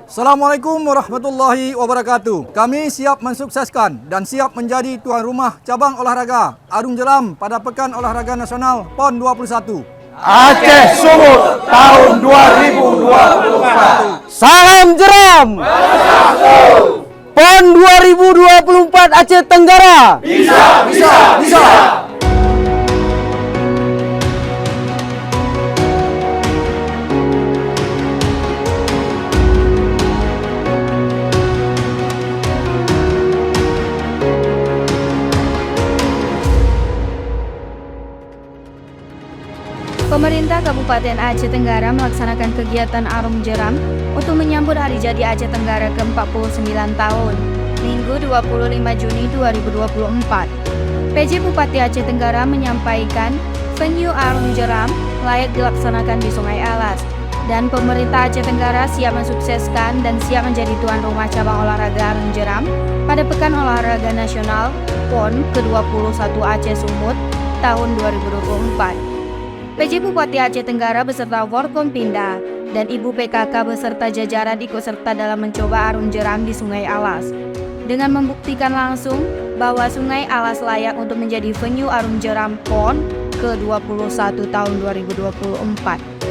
Assalamualaikum warahmatullahi wabarakatuh. Kami siap mensukseskan dan siap menjadi tuan rumah cabang olahraga Arung Jeram pada Pekan Olahraga Nasional PON 21. Aceh Sumut tahun 2024. Salam Jeram. PON 2024 Aceh Tenggara. Bisa. Pemerintah Kabupaten Aceh Tenggara melaksanakan kegiatan Arung Jeram untuk menyambut Hari Jadi Aceh Tenggara ke-49 tahun, Minggu 25 Juni 2024. PJ Bupati Aceh Tenggara menyampaikan venue Arung Jeram layak dilaksanakan di Sungai Alas, dan pemerintah Aceh Tenggara siap mensukseskan dan siap menjadi tuan rumah cabang olahraga Arung Jeram pada Pekan Olahraga Nasional PON ke-21 Aceh Sumut tahun 2024. PJ Bupati Aceh Tenggara beserta Forkompinda dan Ibu PKK beserta jajaran ikut serta dalam mencoba Arung Jeram di Sungai Alas, dengan membuktikan langsung bahwa Sungai Alas layak untuk menjadi venue Arung Jeram PON ke-21 tahun 2024.